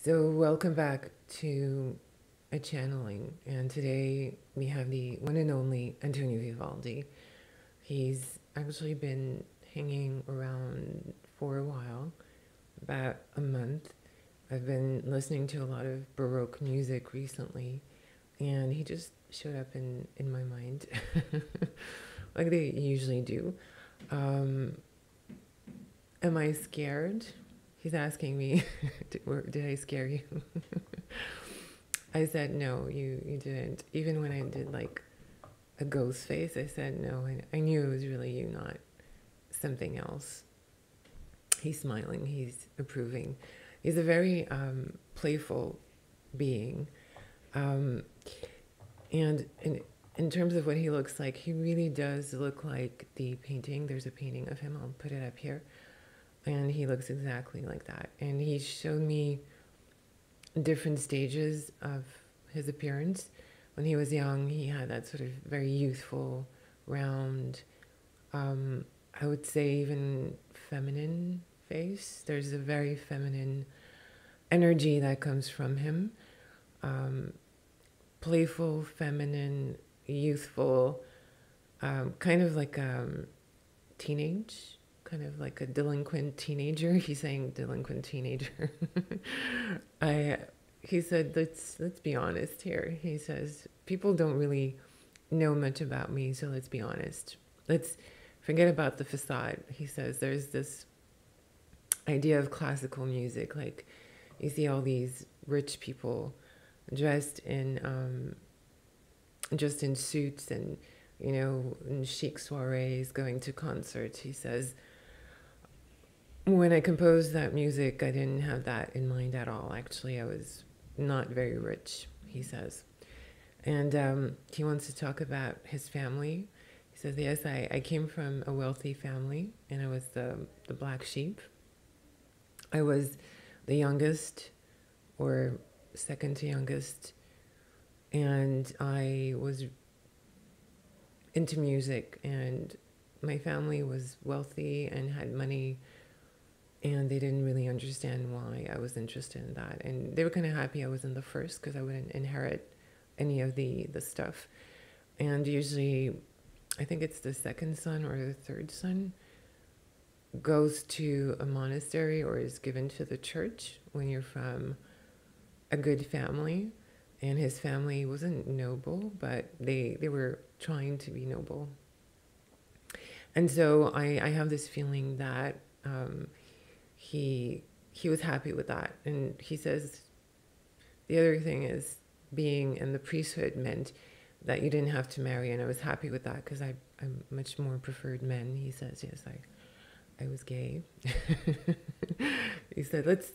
So, welcome back to a channeling, and today we have the one and only Antoni Vivaldi. He's actually been hanging around for a while, about a month. I've been listening to a lot of Baroque music recently, and he just showed up in my mind, like they usually do. Um, am I scared? He's asking me, did I scare you? I said, no, you didn't. Even when I did like a ghost face, I said, no, I knew it was really you, not something else. He's smiling, he's approving. He's a very playful being. Um, and in terms of what he looks like, he really does look like the painting. There's a painting of him, I'll put it up here. And he looks exactly like that. And he showed me different stages of his appearance. When he was young, he had that sort of very youthful, round, I would say even feminine face. There's a very feminine energy that comes from him. Um, Playful, feminine, youthful, kind of like teenage, kind of like a delinquent teenager. He's saying delinquent teenager. I he said, let's be honest here. He says, people don't really know much about me, so let's be honest. Let's forget about the facade. He says there's this idea of classical music, like you see all these rich people dressed in just in suits and in chic soirees, going to concerts. He says, when I composed that music, I didn't have that in mind at all. Actually, I was not very rich, he says. And he wants to talk about his family. He says, yes, I came from a wealthy family, and I was the black sheep. I was the youngest, or second to youngest, and I was into music, and my family was wealthy and had money, and they didn't really understand why I was interested in that. And they were kind of happy I wasn't the first, because I wouldn't inherit any of the stuff. And usually, I think it's the second son or the third son goes to a monastery or is given to the church when you're from a good family. And his family wasn't noble, but they were trying to be noble. And so I have this feeling that he was happy with that. And he says the other thing is, being in the priesthood meant that you didn't have to marry, and I was happy with that because I much more preferred men. He says, yes, I was gay. He said, let's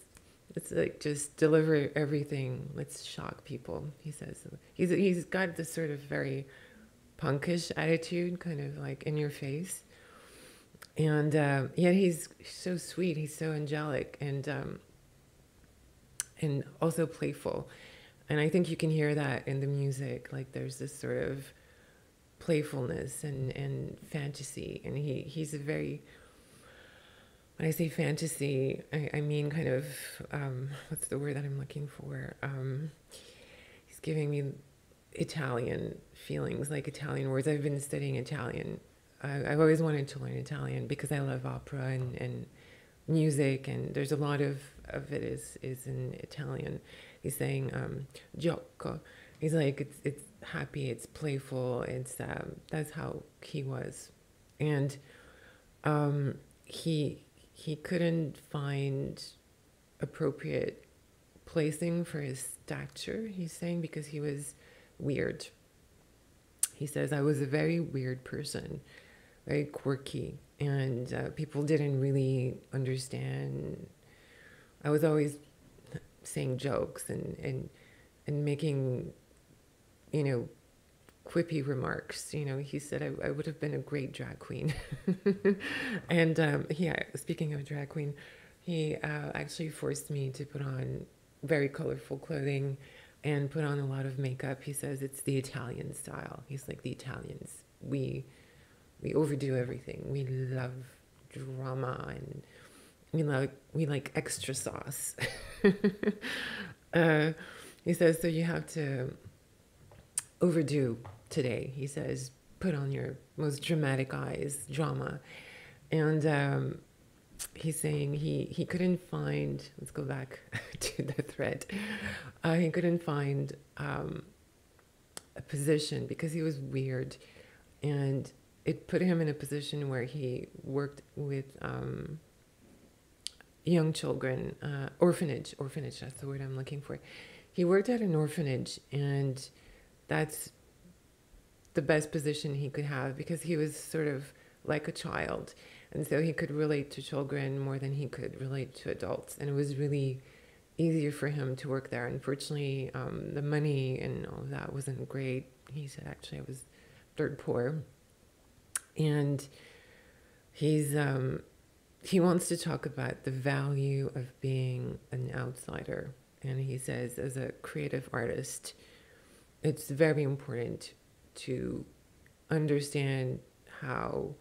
like just deliver everything. Let's shock people. He says he's got this sort of very punkish attitude, kind of like in your face, and yet he's so sweet. He's so angelic and also playful. And I think you can hear that in the music. Like there's this sort of playfulness and fantasy. And he's a very, when I say fantasy, I mean kind of, what's the word that I'm looking for? He's giving me Italian feelings, like Italian words. I've been studying Italian. I've always wanted to learn Italian because I love opera and music, and there's a lot of it is in Italian. He's saying gioco. He's like it's happy, it's playful. It's that's how he was, and he couldn't find appropriate placing for his stature. He's saying because he was weird. He says I was a very weird person, very quirky, and people didn't really understand. I was always saying jokes and making, quippy remarks. He said I would have been a great drag queen. And yeah, speaking of drag queen, he actually forced me to put on very colorful clothing and put on a lot of makeup. He says it's the Italian style. He's like, the Italians, we overdo everything. We love drama we like extra sauce. uh, he says, so you have to overdo today. He says, put on your most dramatic eyes, drama. And he's saying he couldn't find, let's go back to the thread. He couldn't find a position because he was weird. And it put him in a position where he worked with young children, orphanage, that's the word I'm looking for. He worked at an orphanage, and that's the best position he could have because he was sort of like a child. And so he could relate to children more than he could relate to adults. And it was really easier for him to work there. Unfortunately, the money and all of that wasn't great. He said, actually, I was dirt poor. And he wants to talk about the value of being an outsider. And he says, as a creative artist, it's very important to understand how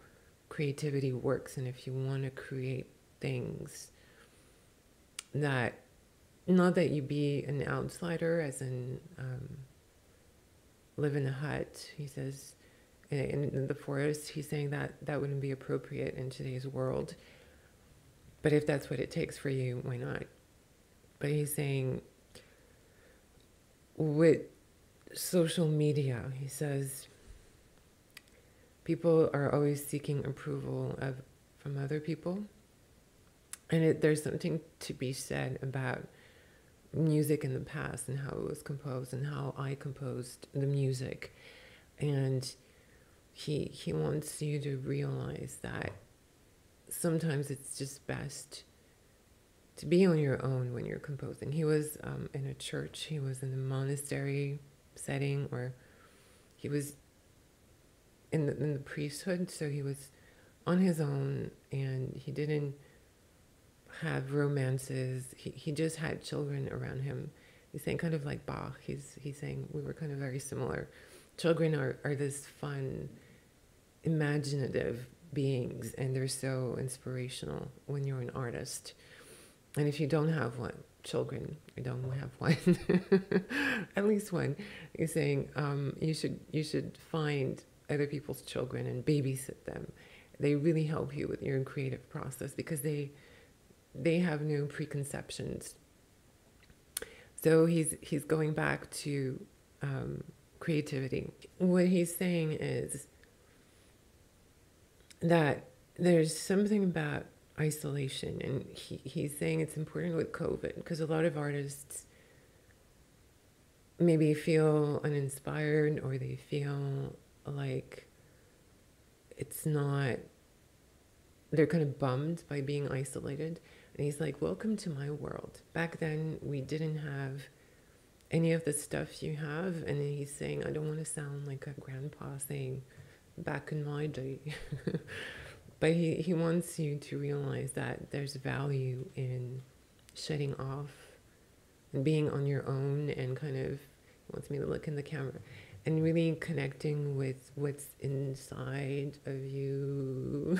creativity works. And if you want to create things that, not that you be an outsider, as in live in a hut, he says, in the forest, he's saying that that wouldn't be appropriate in today's world. But if that's what it takes for you, why not? But he's saying with social media, he says, people are always seeking approval from other people. And there's something to be said about music in the past and how it was composed and how I composed the music. And he wants you to realize that sometimes it's just best to be on your own when you're composing. He was in a church, he was in a monastery setting, or he was in the priesthood, so he was on his own, and he didn't have romances. He just had children around him. He's saying kind of like Bach. He's saying we were kind of very similar. Children are this fun, imaginative beings, and they're so inspirational when you're an artist. And if you don't have children, you don't have one, at least one, he's saying you should find other people's children and babysit them. They really help you with your creative process because they have no preconceptions. So he's going back to creativity. What he's saying is that there's something about isolation, and he's saying it's important with COVID because a lot of artists maybe feel uninspired, or they feel like it's not, they're kind of bummed by being isolated. And he's like, welcome to my world. Back then we didn't have any of the stuff you have. And he's saying, I don't want to sound like a grandpa saying back in my day. But he wants you to realize that there's value in shutting off and being on your own, and kind of wants me to look in the camera and really connecting with what's inside of you.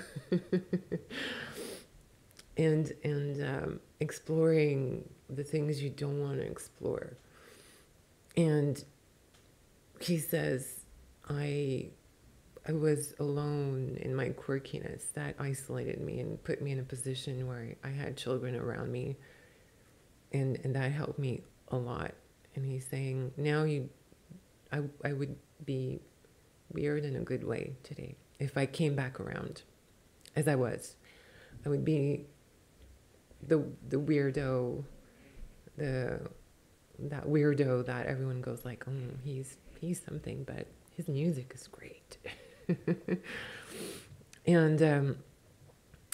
and exploring the things you don't want to explore. And he says, I was alone in my quirkiness. That isolated me and put me in a position where I had children around me, and that helped me a lot. And he's saying, now I would be weird in a good way today. If I came back around as I was, I would be the weirdo, that weirdo that everyone goes like, he's something, but his music is great. And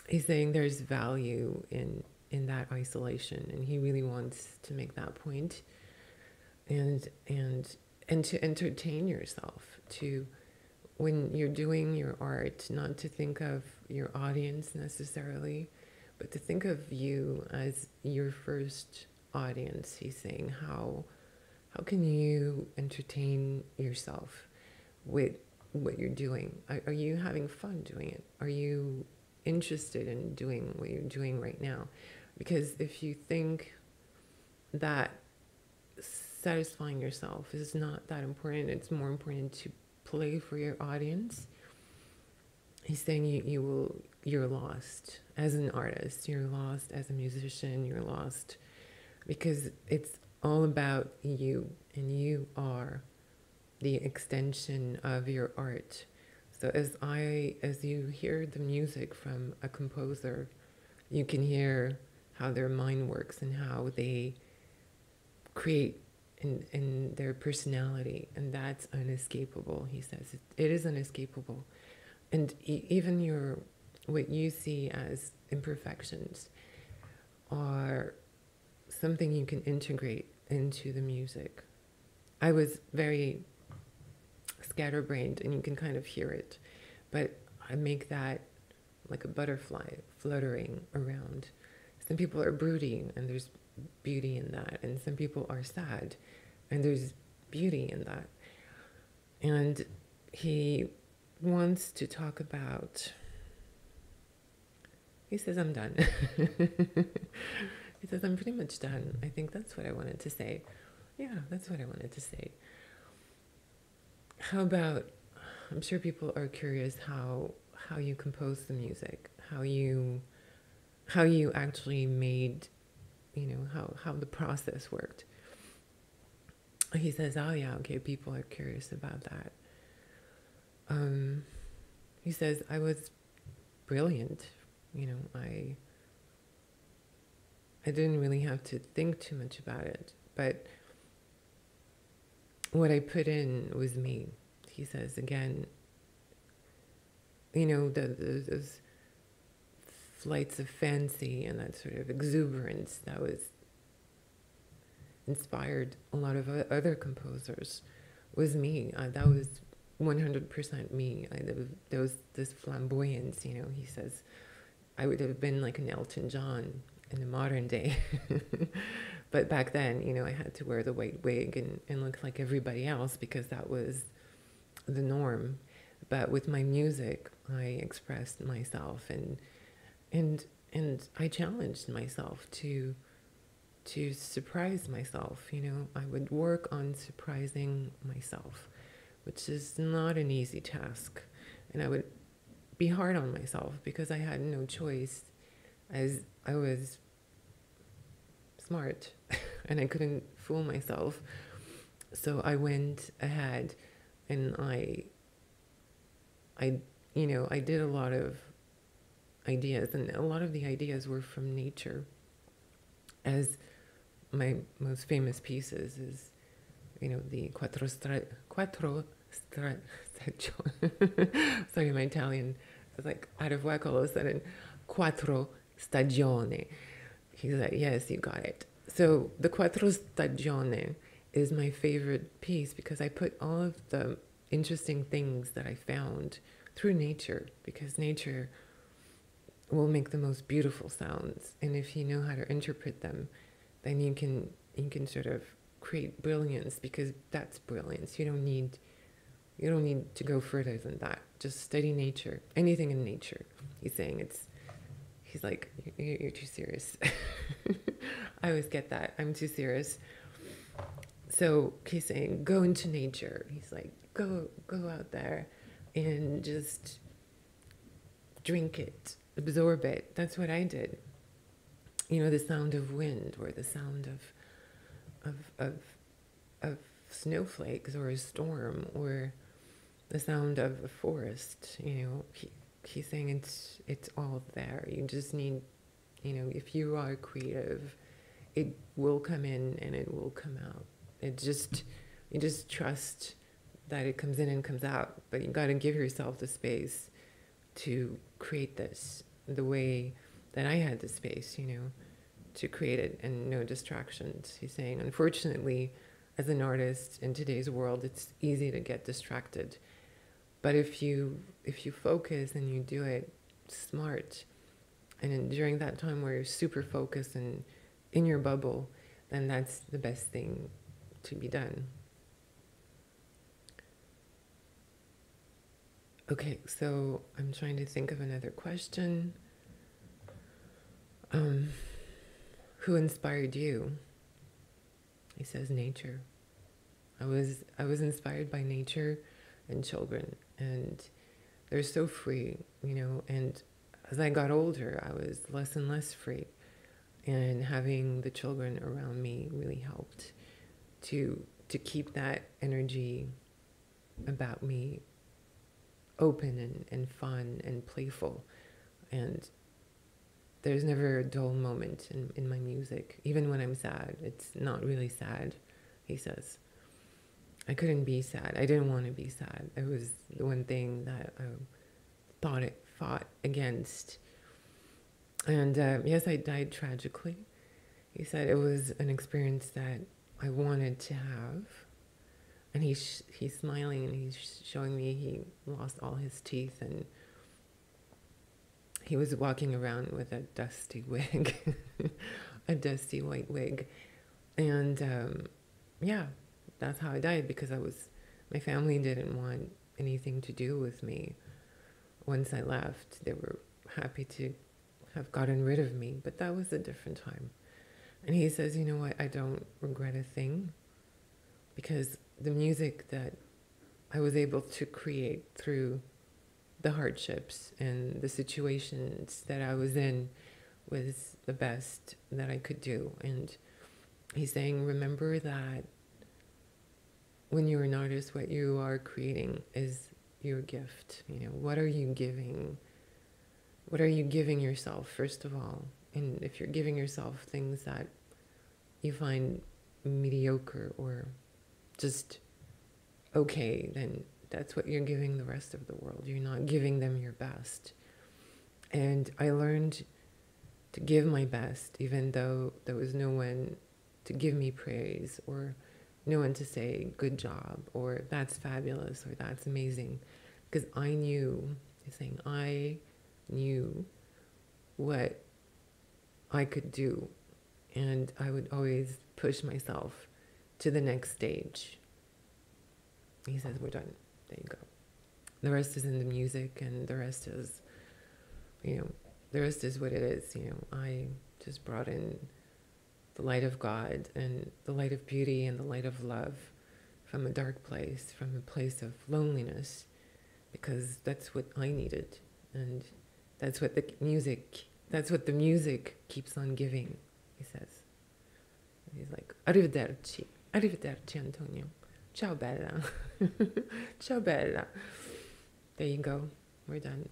he's saying there's value in that isolation, and he really wants to make that point, and to entertain yourself, to, when you're doing your art, not to think of your audience necessarily, but to think of you as your first audience. He's saying, how can you entertain yourself with what you're doing? Are you having fun doing it? Are you interested in doing what you're doing right now. Because if you think that satisfying yourself is not that important, it's more important to play for your audience. He's saying you're lost as an artist, you're lost as a musician, you're lost because it's all about you, and you are the extension of your art. So as you hear the music from a composer, you can hear how their mind works and how they create in their personality, and that's unescapable. He says it is unescapable, and even your what you see as imperfections are something you can integrate into the music. I was very scatterbrained, and you can kind of hear it, but I make that like a butterfly fluttering around. Some people are brooding, and there's beauty in that, and some people are sad, and there's beauty in that. And he wants to talk about, he says, I'm done. He says, I'm pretty much done. I think that's what I wanted to say. Yeah, that's what I wanted to say. How about, I'm sure people are curious how you compose the music, how you actually made, how the process worked. He says, oh yeah, okay, people are curious about that. He says, I was brilliant. I didn't really have to think too much about it, but what I put in was me. He says again, those flights of fancy and that sort of exuberance that was inspired a lot of other composers was me. That was 100% me. There was this flamboyance, he says, I would have been like an Elton John in the modern day. But back then, I had to wear the white wig and look like everybody else because that was the norm. But with my music, I expressed myself and I challenged myself to surprise myself. I would work on surprising myself, which is not an easy task. And I would be hard on myself because I had no choice, as I was smart and I couldn't fool myself. So I went ahead and I did a lot of ideas, and a lot of the ideas were from nature. As my most famous pieces is, the quattro stagioni. Sorry, my Italian is like out of whack all of a sudden. Quattro stagioni. He's like, yes, you got it. So the quattro stagioni is my favorite piece because I put all of the interesting things that I found through nature, because nature will make the most beautiful sounds, and if you know how to interpret them, then you can sort of create brilliance, because that's brilliance. You don't need to go further than that. Just study nature, anything in nature. He's saying he's like, you're too serious. I always get that. I'm too serious. So he's saying, go into nature. He's like, go out there and just drink it, absorb it. That's what I did. The sound of wind, or the sound of snowflakes, or a storm, or the sound of a forest. He's saying it's all there. You just need, if you are creative, it will come in and it will come out. You just trust that it comes in and comes out, but you got to give yourself the space to create this the way that I had the space, to create it, and no distractions. He's saying, unfortunately, as an artist in today's world, it's easy to get distracted. But if you focus and you do it smart, and during that time where you're super focused and in your bubble, then that's the best thing to be done. Okay, so I'm trying to think of another question. Um, who inspired you? He says nature. I was inspired by nature and children, and they're so free, and as I got older, I was less and less free. And having the children around me really helped to keep that energy about me open and fun and playful. And there's never a dull moment in my music. Even when I'm sad, it's not really sad, he says. I couldn't be sad. I didn't want to be sad. It was the one thing that I fought against. And yes, I died tragically. He said it was an experience that I wanted to have. And he's smiling and he's showing me he lost all his teeth, and he was walking around with a dusty wig, a dusty white wig. And yeah, that's how I died, because my family didn't want anything to do with me. Once I left, they were happy to have gotten rid of me, but that was a different time. And he says, you know what, I don't regret a thing, because the music that I was able to create through the hardships and the situations that I was in was the best that I could do. And he's saying, remember that when you're an artist, what you are creating is your gift. What are you giving? What are you giving yourself, first of all? And if you're giving yourself things that you find mediocre or just okay, then that's what you're giving the rest of the world. You're not giving them your best. And I learned to give my best, even though there was no one to give me praise, or no one to say good job, or that's fabulous, or that's amazing. Because I knew, he's saying, I knew what I could do. And I would always push myself to the next stage. He says, we're done. There you go. The rest is in the music, and the rest is, the rest is what it is. I just brought in the light of God and the light of beauty and the light of love from a dark place, from a place of loneliness, because that's what I needed. And that's what the music keeps on giving, he says. And he's like, arrivederci. Arrivederci, Antonio. Ciao, bella. Ciao, bella. There you go. We're done.